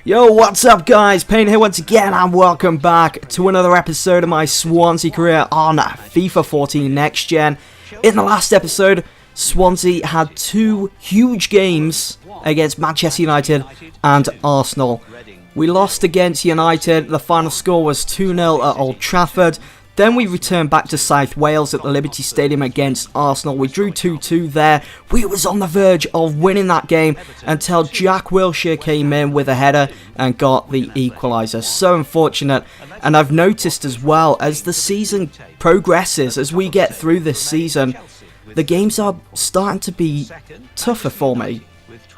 Yo, what's up guys? Payne here once again and welcome back to another episode of my Swansea career on FIFA 14 Next Gen. In the last episode, Swansea had two huge games against Manchester United and Arsenal. We lost against United, the final score was 2-0 at Old Trafford. Then we returned back to South Wales at the Liberty Stadium against Arsenal. We drew 2-2 there. We was on the verge of winning that game until Jack Wilshere came in with a header and got the equaliser. So unfortunate. And I've noticed as well, as the season progresses, as we get through this season, the games are starting to be tougher for me.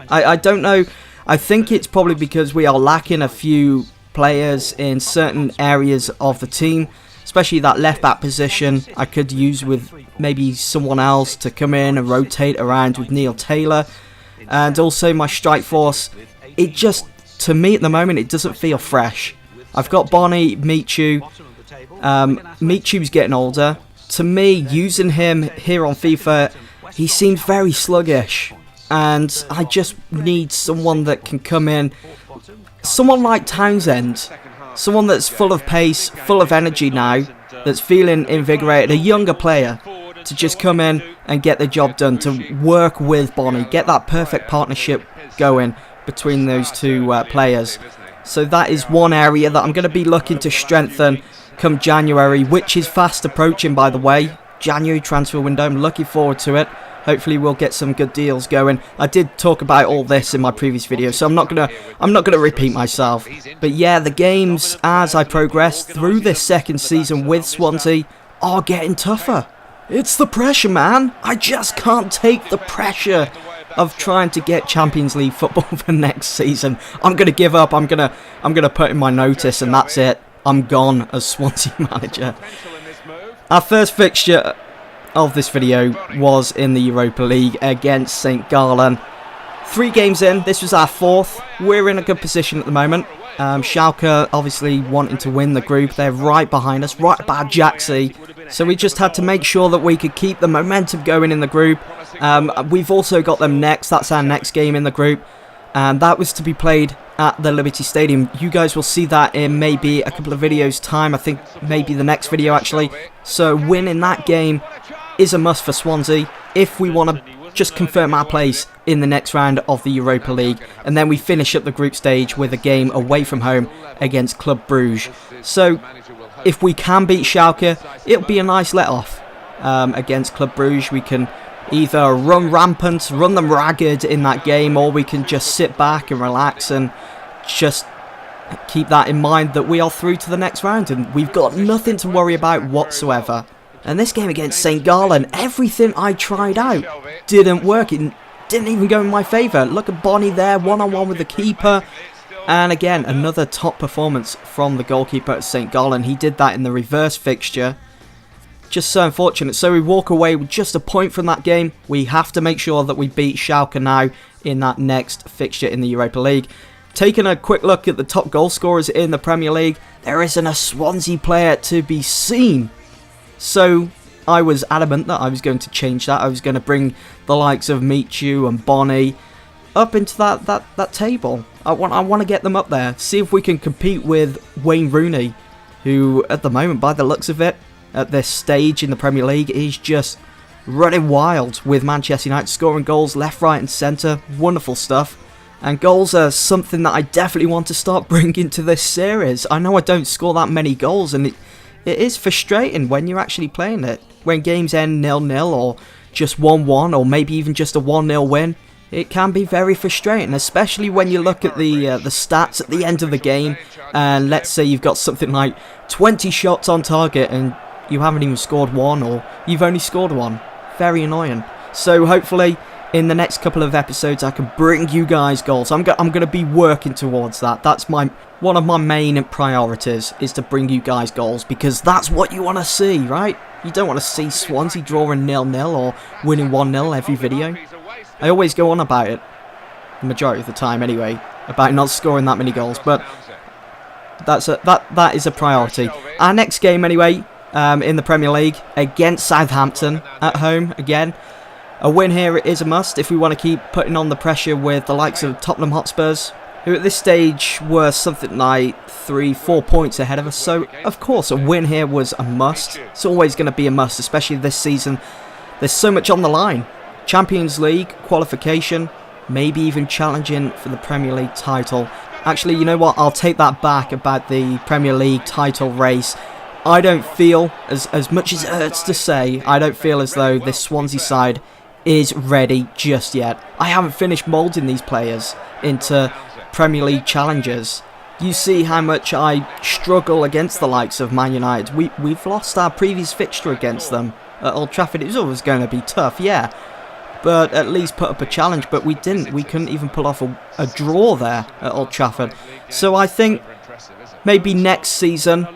I don't know. I think it's probably because we are lacking a few players in certain areas of the team. Especially that left back position, I could use with maybe someone else to come in and rotate around with Neil Taylor. And also my strike force, it just, to me at the moment, it doesn't feel fresh. I've got Bonnie, Michu. Michu's getting older. To me, using him here on FIFA, he seems very sluggish. And I just need someone that can come in. Someone like Townsend. Someone that's full of pace, full of energy now, that's feeling invigorated, a younger player, to just come in and get the job done, to work with Bonnie, get that perfect partnership going between those two players. So that is one area that I'm going to be looking to strengthen come January, which is fast approaching, by the way. January transfer window, I'm looking forward to it. Hopefully we'll get some good deals going. I did talk about all this in my previous video, so I'm not gonna repeat myself. But yeah, the games as I progress through this second season with Swansea are getting tougher. It's the pressure, man. I just can't take the pressure of trying to get Champions League football for next season. I'm gonna give up. I'm gonna put in my notice, and that's it. I'm gone as Swansea manager. Our first fixture of this video was in the Europa League against St. Gallen. 3 games in, this was our 4th. We're in a good position at the moment. Schalke obviously wanting to win the group. They're right behind us, right by Jaxie. So we just had to make sure that we could keep the momentum going in the group. We've also got them next. That's our next game in the group. And that was to be played at the Liberty Stadium. You guys will see that in maybe a couple of videos time. I think maybe the next video actually. So winning that game is a must for Swansea if we want to just confirm our place in the next round of the Europa League. And then we finish up the group stage with a game away from home against Club Brugge. So if we can beat Schalke, it'll be a nice let-off against Club Brugge. We can either run rampant, run them ragged in that game, or we can just sit back and relax and just keep that in mind that we are through to the next round and we've got nothing to worry about whatsoever. And this game against St. Gallen, everything I tried out didn't work. It didn't even go in my favour. Look at Bonnie there, one-on-one with the keeper. And again, another top performance from the goalkeeper at St. Gallen. He did that in the reverse fixture. Just so unfortunate. So we walk away with just a point from that game. We have to make sure that we beat Schalke now in that next fixture in the Europa League. Taking a quick look at the top goal scorers in the Premier League, there isn't a Swansea player to be seen. So I was adamant that I was going to change that. I was going to bring the likes of Michu and Bonnie up into that table. I want to get them up there. See if we can compete with Wayne Rooney, who at the moment, by the looks of it, at this stage in the Premier League, is just running wild with Manchester United, scoring goals left, right and centre. Wonderful stuff. And goals are something that I definitely want to start bringing to this series. I know I don't score that many goals, and it is frustrating when you're actually playing it. When games end 0-0 or just 1-1 or maybe even just a 1-0 win, it can be very frustrating, especially when you look at the stats at the end of the game. And let's say you've got something like 20 shots on target and you haven't even scored one, or you've only scored one. Very annoying. So hopefully in the next couple of episodes I can bring you guys goals. I'm going to be working towards that. That's one of my main priorities, is to bring you guys goals, because that's what you want to see, right? You don't want to see Swansea drawing 0-0 or winning 1-0 every video. I always go on about it, the majority of the time anyway, about not scoring that many goals, but that is a priority. Our next game anyway, in the Premier League against Southampton at home again. A win here is a must if we want to keep putting on the pressure with the likes of Tottenham Hotspurs. who at this stage were something like 3-4 points ahead of us. So, of course, a win here was a must. It's always going to be a must, especially this season. There's so much on the line. Champions League, qualification, maybe even challenging for the Premier League title. Actually, you know what? I'll take that back about the Premier League title race. I don't feel, as much as it hurts to say, I don't feel as though this Swansea side is ready just yet. I haven't finished moulding these players into Premier League challengers. You see how much I struggle against the likes of Man United. We've lost our previous fixture against them at Old Trafford. It was always going to be tough, yeah, but at least put up a challenge. But we didn't. We couldn't even pull off a draw there at Old Trafford. So I think maybe next season,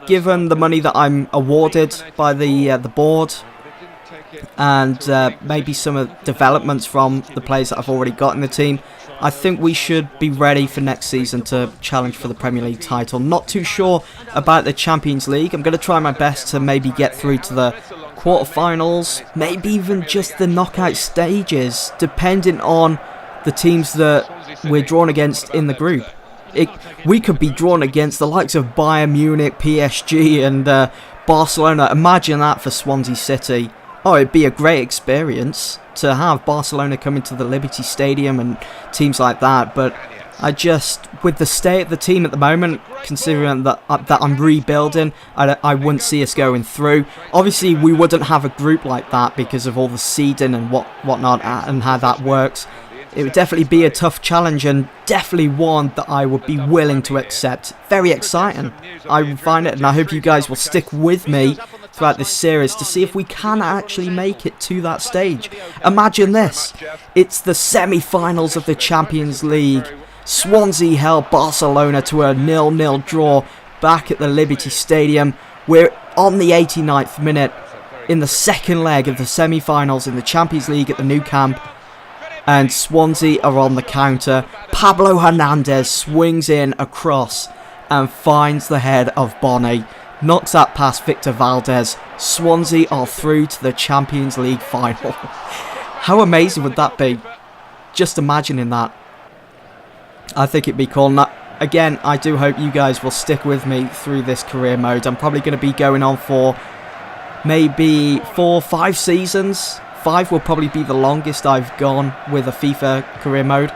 given the money that I'm awarded by the board, and maybe some developments from the players that I've already got in the team, I think we should be ready for next season to challenge for the Premier League title. Not too sure about the Champions League. I'm going to try my best to maybe get through to the quarterfinals, maybe even just the knockout stages, depending on the teams that we're drawn against in the group. We could be drawn against the likes of Bayern Munich, PSG and Barcelona. Imagine that for Swansea City. Oh, it'd be a great experience to have Barcelona come into the Liberty Stadium and teams like that. But with the state of the team at the moment, considering that I'm rebuilding, I wouldn't see us going through. Obviously, we wouldn't have a group like that because of all the seeding and whatnot and how that works. It would definitely be a tough challenge and definitely one that I would be willing to accept. Very exciting. I would find it, and I hope you guys will stick with me throughout this series to see if we can actually make it to that stage. Imagine this. It's the semi-finals of the Champions League. Swansea held Barcelona to a 0-0 draw back at the Liberty Stadium. We're on the 89th minute in the second leg of the semi-finals in the Champions League at the Nou Camp. And Swansea are on the counter. Pablo Hernandez swings in across and finds the head of Bonnie. Knocks that past Victor Valdez. Swansea are through to the Champions League final. How amazing would that be? Just imagining that. I think it'd be cool. Now, again, I do hope you guys will stick with me through this career mode. I'm probably going to be going on for maybe 4-5 seasons. 5 will probably be the longest I've gone with a FIFA career mode.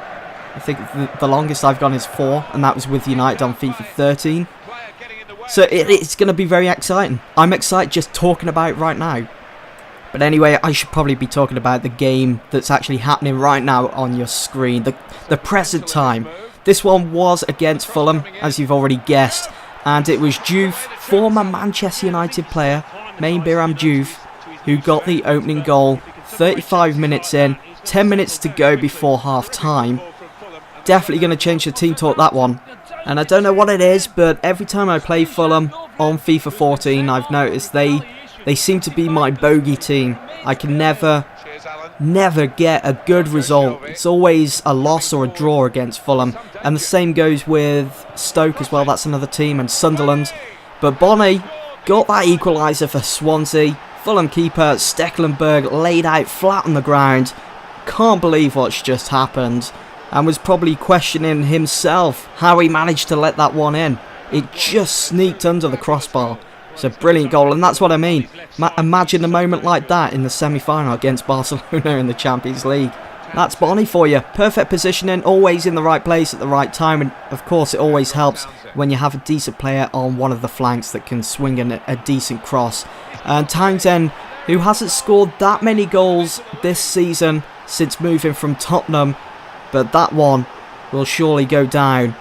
I think the longest I've gone is 4, and that was with United on FIFA 13. So it's going to be very exciting. I'm excited just talking about it right now. But anyway, I should probably be talking about the game that's actually happening right now on your screen. The present time. This one was against Fulham, as you've already guessed. And it was Diouf, former Manchester United player, Main Biram Diouf, who got the opening goal 35 minutes in. 10 minutes to go before half-time. Definitely going to change the team talk, that one. And I don't know what it is, but every time I play Fulham on FIFA 14, I've noticed they seem to be my bogey team. I can never get a good result. It's always a loss or a draw against Fulham. And the same goes with Stoke as well. That's another team. And Sunderland. But Bonnie got that equaliser for Swansea. Fulham keeper Stekelenburg laid out flat on the ground. Can't believe what's just happened. And was probably questioning himself how he managed to let that one in. It just sneaked under the crossbar. It's a brilliant goal, and that's what I mean. Imagine a moment like that in the semi-final against Barcelona in the Champions League. That's Bonnie for you. Perfect positioning, always in the right place at the right time, and of course it always helps when you have a decent player on one of the flanks that can swing in a decent cross. And Townsend, who hasn't scored that many goals this season since moving from Tottenham, but that one will surely go down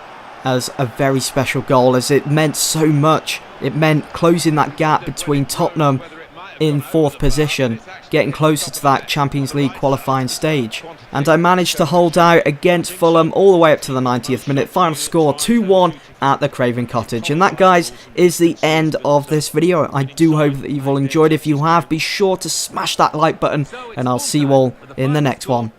as a very special goal, as it meant so much. It meant closing that gap between Tottenham in 4th position, getting closer to that Champions League qualifying stage. And I managed to hold out against Fulham all the way up to the 90th minute. Final score 2-1 at the Craven Cottage. And that, guys, is the end of this video. I do hope that you've all enjoyed. If you have, be sure to smash that like button, and I'll see you all in the next one.